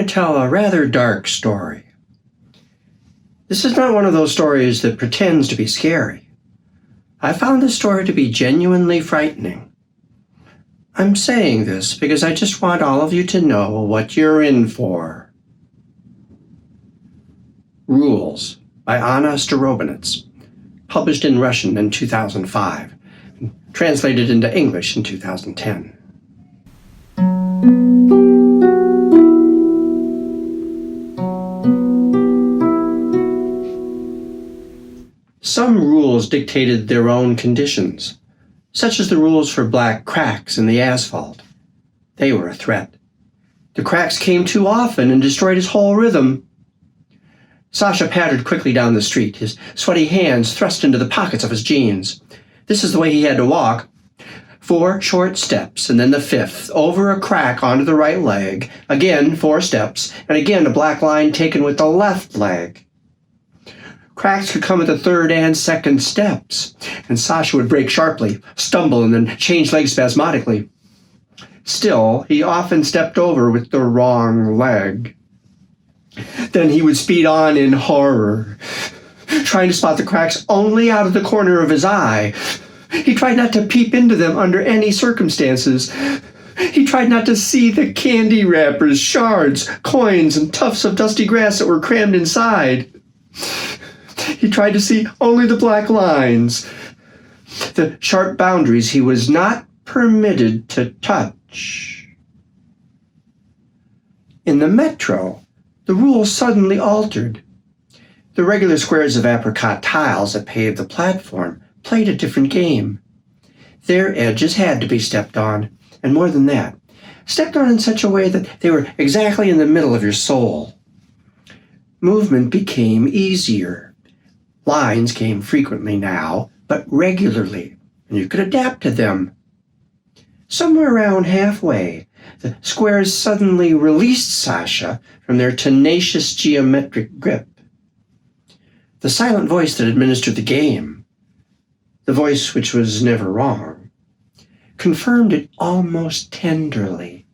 tell a rather dark story. This is not one of those stories that pretends to be scary. I found this story to be genuinely frightening. I'm saying this because I just want all of you to know what you're in for. Rules by Anna Starobinets, published in Russian in 2005, translated into English in 2010. Some rules dictated their own conditions, such as the rules for black cracks in the asphalt. They were a threat. The cracks came too often and destroyed his whole rhythm. Sasha pattered quickly down the street, his sweaty hands thrust into the pockets of his jeans. This is the way he had to walk. 4 short steps, and then the 5th, over a crack onto the right leg, again 4 steps, and again a black line taken with the left leg. Cracks could come at the 3rd and 2nd steps, and Sasha would brake sharply, stumble, and then change legs spasmodically. Still, he often stepped over with the wrong leg. Then he would speed on in horror, trying to spot the cracks only out of the corner of his eye. He tried not to peep into them under any circumstances. He tried not to see the candy wrappers, shards, coins, and tufts of dusty grass that were crammed inside. He tried to see only the black lines, the sharp boundaries he was not permitted to touch. In the metro, the rules suddenly altered. The regular squares of apricot tiles that paved the platform played a different game. Their edges had to be stepped on, and more than that, stepped on in such a way that they were exactly in the middle of your soul. Movement became easier. Lines came frequently now, but regularly, and you could adapt to them. Somewhere around halfway, the squares suddenly released Sasha from their tenacious geometric grip. The silent voice that administered the game, the voice which was never wrong, confirmed it almost tenderly.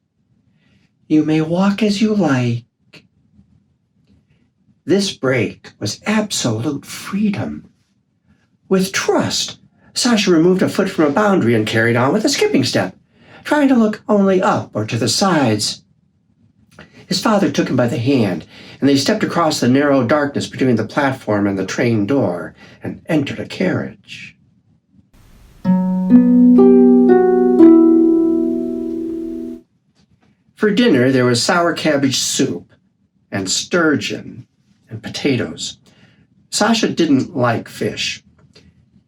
You may walk as you like. This break was absolute freedom. With trust, Sasha removed a foot from a boundary and carried on with a skipping step, trying to look only up or to the sides. His father took him by the hand, and they stepped across the narrow darkness between the platform and the train door and entered a carriage. For dinner, there was sour cabbage soup and sturgeon and potatoes. Sasha didn't like fish,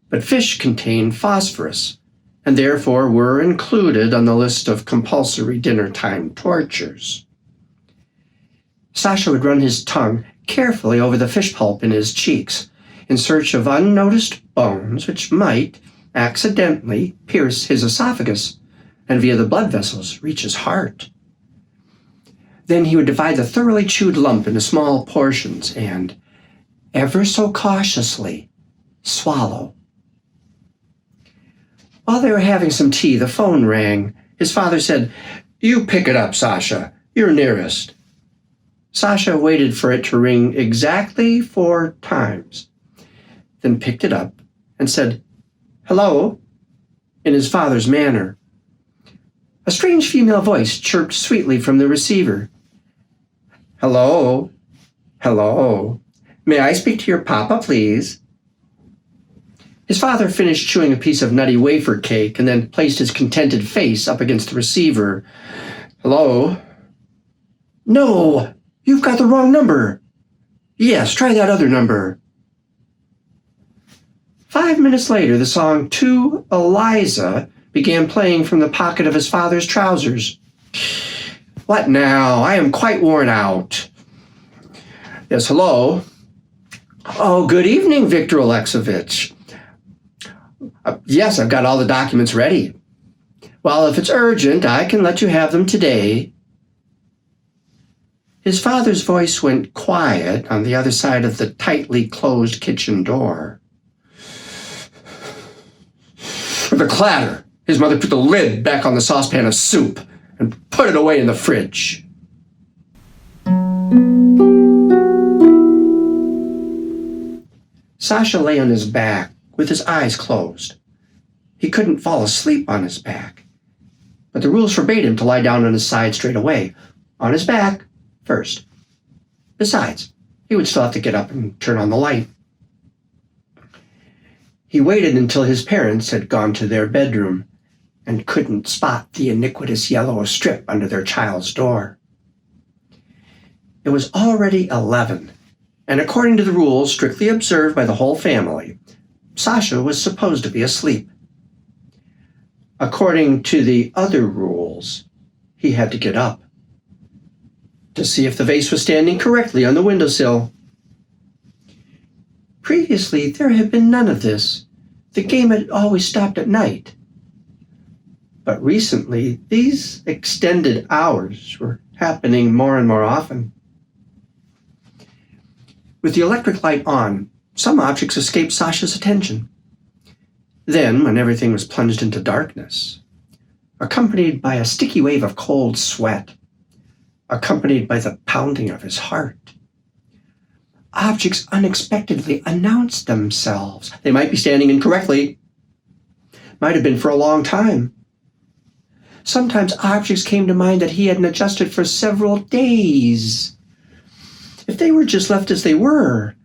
but fish contained phosphorus, and therefore were included on the list of compulsory dinner-time tortures. Sasha would run his tongue carefully over the fish pulp in his cheeks, in search of unnoticed bones which might accidentally pierce his esophagus, and via the blood vessels reach his heart. Then he would divide the thoroughly chewed lump into small portions and, ever so cautiously, swallow. While they were having some tea, the phone rang. His father said, "You pick it up, Sasha. You're nearest." Sasha waited for it to ring exactly 4 times, then picked it up and said, "Hello," in his father's manner. A strange female voice chirped sweetly from the receiver. "Hello, hello. May I speak to your papa, please?" His father finished chewing a piece of nutty wafer cake and then placed his contented face up against the receiver. "Hello?" "No, you've got the wrong number." "Yes, try that other number." 5 minutes later, the song "To Eliza" began playing from the pocket of his father's trousers. "What now? I am quite worn out." "Yes, hello." "Oh, good evening, Victor Alexeyevich." "Yes, I've got all the documents ready." "Well, if it's urgent, I can let you have them today." His father's voice went quiet on the other side of the tightly closed kitchen door. With a clatter, his mother put the lid back on the saucepan of soup and put it away in the fridge. Sasha lay on his back with his eyes closed. He couldn't fall asleep on his back, but the rules forbade him to lie down on his side straight away. On his back first. Besides, he would still have to get up and turn on the light. He waited until his parents had gone to their bedroom and couldn't spot the iniquitous yellow strip under their child's door. It was already 11, and according to the rules strictly observed by the whole family, Sasha was supposed to be asleep. According to the other rules, he had to get up to see if the vase was standing correctly on the windowsill. Previously, there had been none of this. The game had always stopped at night. But recently, these extended hours were happening more and more often. With the electric light on, some objects escaped Sasha's attention. Then, when everything was plunged into darkness, accompanied by a sticky wave of cold sweat, accompanied by the pounding of his heart, objects unexpectedly announced themselves. They might be standing incorrectly, might have been for a long time. Sometimes objects came to mind that he hadn't adjusted for several days. If they were just left as they were,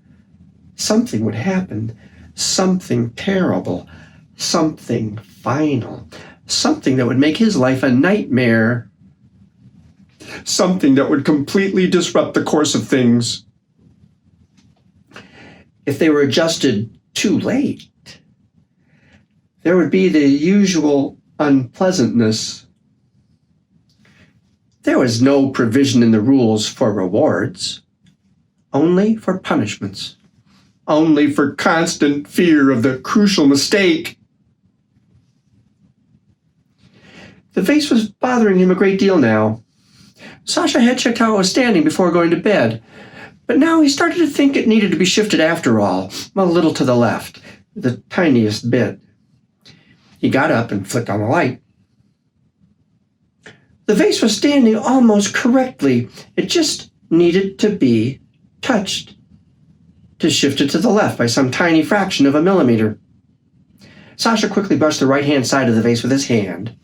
something would happen, something terrible, something final, something that would make his life a nightmare, something that would completely disrupt the course of things. If they were adjusted too late, there would be the usual unpleasantness. There was no provision in the rules for rewards, only for punishments, only for constant fear of the crucial mistake. The vase was bothering him a great deal now. Sasha had checked how it was standing before going to bed, but now he started to think it needed to be shifted after all, a little to the left, the tiniest bit. He got up and flicked on the light. The vase was standing almost correctly. It just needed to be touched, to shift it to the left by some tiny fraction of a millimeter. Sasha quickly brushed the right-hand side of the vase with his hand,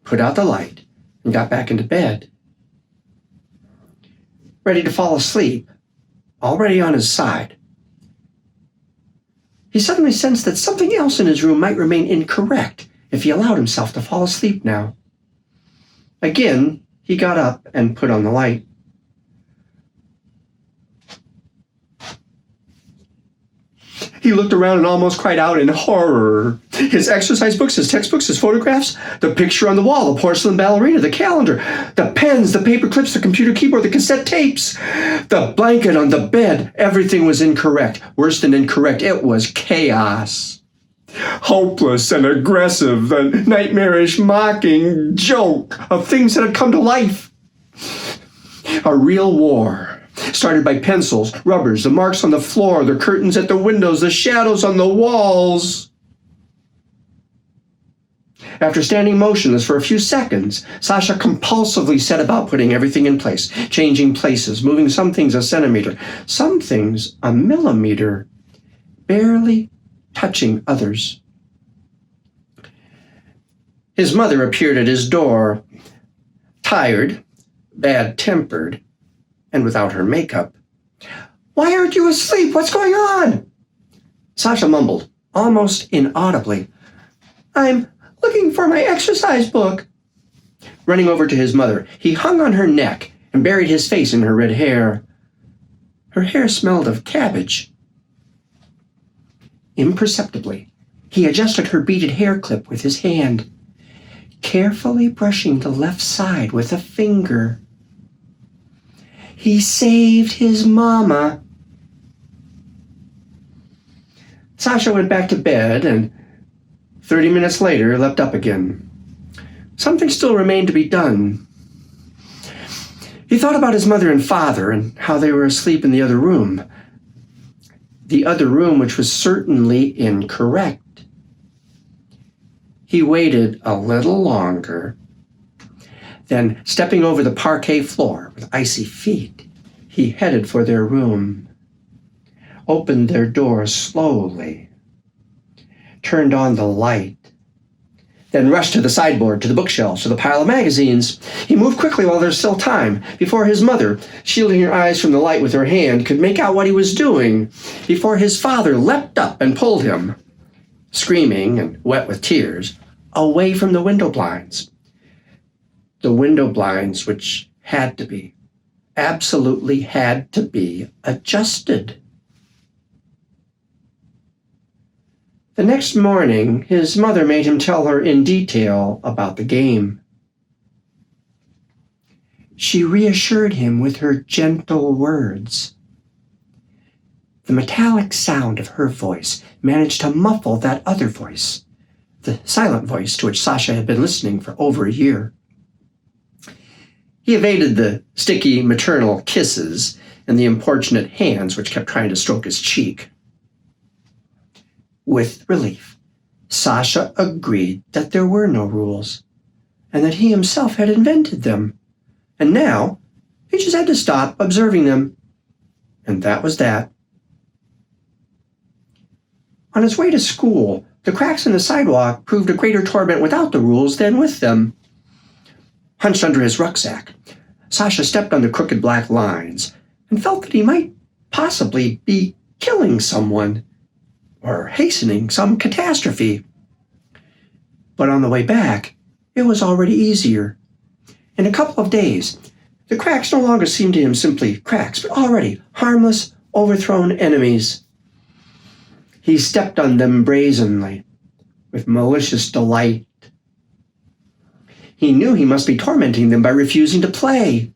put out the light, and got back into bed. Ready to fall asleep, already on his side, he suddenly sensed that something else in his room might remain incorrect if he allowed himself to fall asleep now. Again, he got up and put on the light. He looked around and almost cried out in horror. His exercise books, his textbooks, his photographs, the picture on the wall, the porcelain ballerina, the calendar, the pens, the paper clips, the computer keyboard, the cassette tapes, the blanket on the bed. Everything was incorrect. Worse than incorrect, it was chaos. Hopeless and aggressive, the nightmarish, mocking joke of things that had come to life. A real war. Started by pencils, rubbers, the marks on the floor, the curtains at the windows, the shadows on the walls. After standing motionless for a few seconds, Sasha compulsively set about putting everything in place, changing places, moving some things a centimeter, some things a millimeter, barely touching others. His mother appeared at his door, tired, bad-tempered, and without her makeup. "Why aren't you asleep? What's going on?" Sasha mumbled, almost inaudibly, "I'm looking for my exercise book." Running over to his mother, he hung on her neck and buried his face in her red hair. Her hair smelled of cabbage. Imperceptibly, he adjusted her beaded hair clip with his hand, carefully brushing the left side with a finger. He saved his mama. Sasha went back to bed and 30 minutes later leapt up again. Something still remained to be done. He thought about his mother and father and how they were asleep in the other room. The other room which was certainly incorrect. He waited a little longer. Then, stepping over the parquet floor with icy feet, he headed for their room. opened their door slowly, turned on the light, then rushed to the sideboard, to the bookshelves, to the pile of magazines. He moved quickly while there's still time, before his mother, shielding her eyes from the light with her hand, could make out what he was doing, before his father leapt up and pulled him, screaming and wet with tears, away from the window blinds. The window blinds which had to be, absolutely had to be, adjusted. The next morning, his mother made him tell her in detail about the game. She reassured him with her gentle words. The metallic sound of her voice managed to muffle that other voice, the silent voice to which Sasha had been listening for over a year. He evaded the sticky maternal kisses and the importunate hands which kept trying to stroke his cheek. With relief, Sasha agreed that there were no rules, and that he himself had invented them, and now he just had to stop observing them, and that was that. On his way to school, the cracks in the sidewalk proved a greater torment without the rules than with them. Hunched under his rucksack, Sasha stepped on the crooked black lines and felt that he might possibly be killing someone or hastening some catastrophe. But on the way back, it was already easier. In a couple of days, the cracks no longer seemed to him simply cracks, but already harmless, overthrown enemies. He stepped on them brazenly, with malicious delight. He knew he must be tormenting them by refusing to play.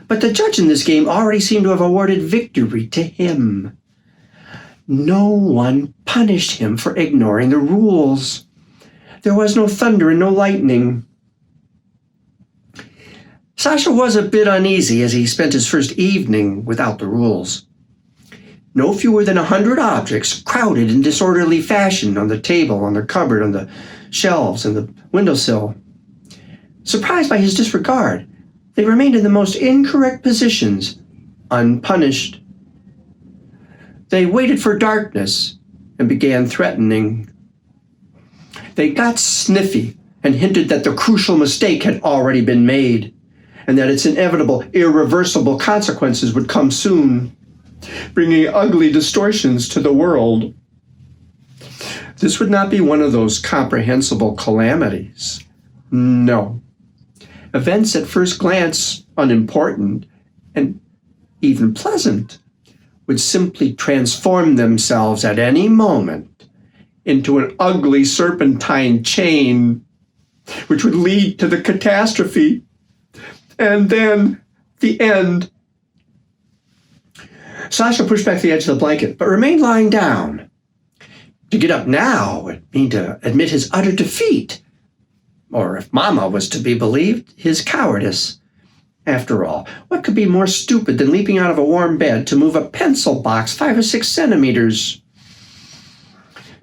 But the judge in this game already seemed to have awarded victory to him. No one punished him for ignoring the rules. There was no thunder and no lightning. Sasha was a bit uneasy as he spent his first evening without the rules. No fewer than 100 objects crowded in disorderly fashion on the table, on the cupboard, on the shelves, and the windowsill. Surprised by his disregard, they remained in the most incorrect positions, unpunished. They waited for darkness and began threatening. They got sniffy and hinted that the crucial mistake had already been made, and that its inevitable, irreversible consequences would come soon, bringing ugly distortions to the world. This would not be one of those comprehensible calamities. No. Events at first glance unimportant and even pleasant would simply transform themselves at any moment into an ugly serpentine chain, which would lead to the catastrophe and then the end. Sasha pushed back the edge of the blanket, but remained lying down. To get up now would mean to admit his utter defeat, or if Mama was to be believed, his cowardice. After all, what could be more stupid than leaping out of a warm bed to move a pencil box 5 or 6 centimeters?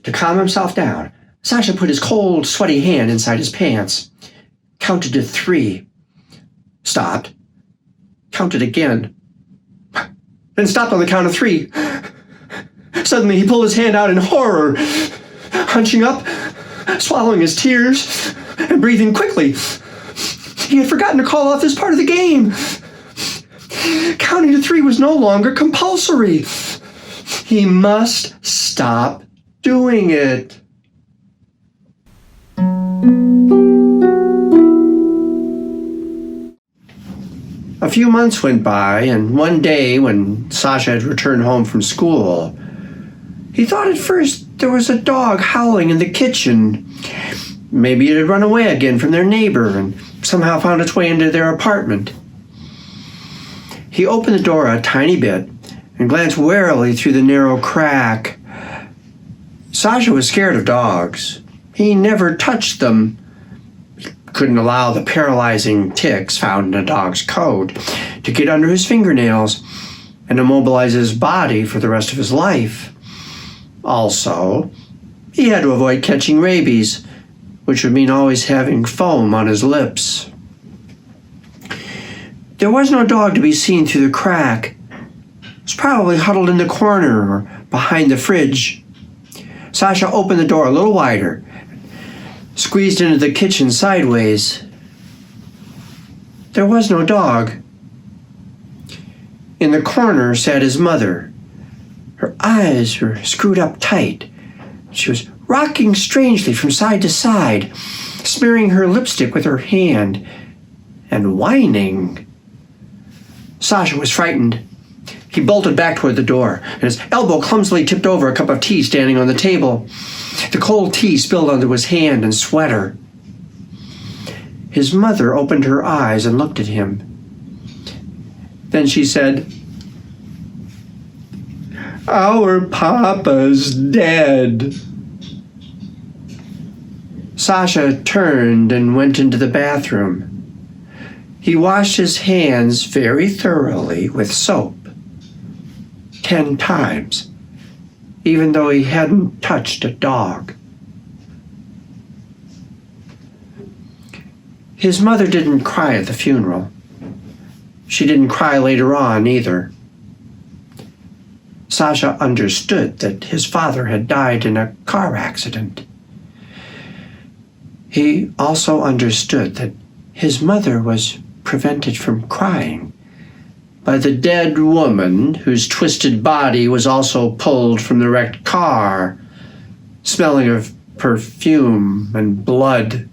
To calm himself down, Sasha put his cold, sweaty hand inside his pants, counted to 3, stopped, counted again, then stopped on the count of 3. Suddenly he pulled his hand out in horror, hunching up, swallowing his tears, and breathing quickly. He had forgotten to call off this part of the game. Counting to 3 was no longer compulsory. He must stop doing it. A few months went by, and one day when Sasha had returned home from school, he thought at first there was a dog howling in the kitchen. Maybe it had run away again from their neighbor and somehow found its way into their apartment. He opened the door a tiny bit and glanced warily through the narrow crack. Sasha was scared of dogs. He never touched them. He couldn't allow the paralyzing ticks found in a dog's coat to get under his fingernails and immobilize his body for the rest of his life. Also, he had to avoid catching rabies, which would mean always having foam on his lips. There was no dog to be seen through the crack, was probably huddled in the corner or behind the fridge. Sasha opened the door a little wider, squeezed into the kitchen sideways. There was no dog. In the corner sat his mother. Her eyes were screwed up tight. She was rocking strangely from side to side, smearing her lipstick with her hand, and whining. Sasha was frightened. He bolted back toward the door, and his elbow clumsily tipped over a cup of tea standing on the table. The cold tea spilled onto his hand and sweater. His mother opened her eyes and looked at him. Then she said, "Our papa's dead." Sasha turned and went into the bathroom. He washed his hands very thoroughly with soap 10 times, even though he hadn't touched a dog. His mother didn't cry at the funeral. She didn't cry later on either. Sasha understood that his father had died in a car accident. He also understood that his mother was prevented from crying by the dead woman whose twisted body was also pulled from the wrecked car, smelling of perfume and blood.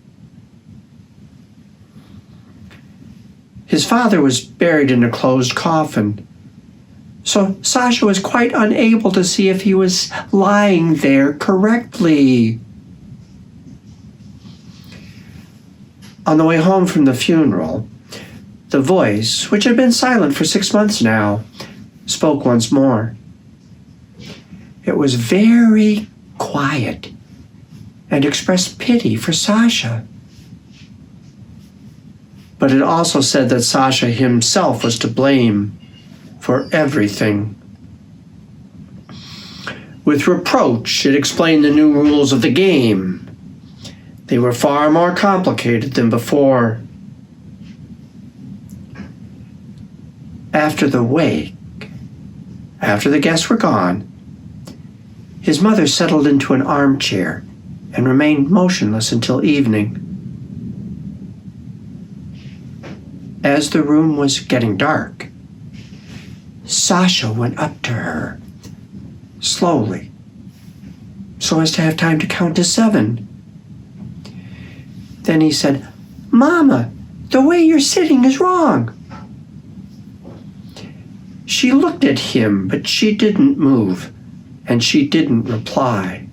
His father was buried in a closed coffin, so Sasha was quite unable to see if he was lying there correctly. On the way home from the funeral, the voice, which had been silent for 6 months now, spoke once more. It was very quiet and expressed pity for Sasha. But it also said that Sasha himself was to blame for everything. With reproach, it explained the new rules of the game. They were far more complicated than before. After the wake, after the guests were gone, his mother settled into an armchair and remained motionless until evening. As the room was getting dark, Sasha went up to her, slowly, so as to have time to count to 7. Then he said, "Mama, the way you're sitting is wrong." She looked at him, but she didn't move, and she didn't reply.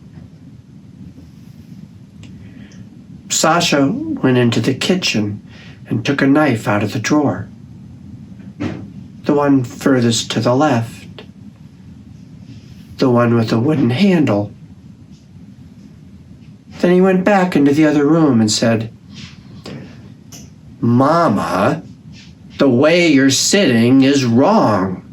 Sasha went into the kitchen and took a knife out of the drawer, the one furthest to the left, the one with the wooden handle. Then he went back into the other room and said, "Mama, the way you're sitting is wrong."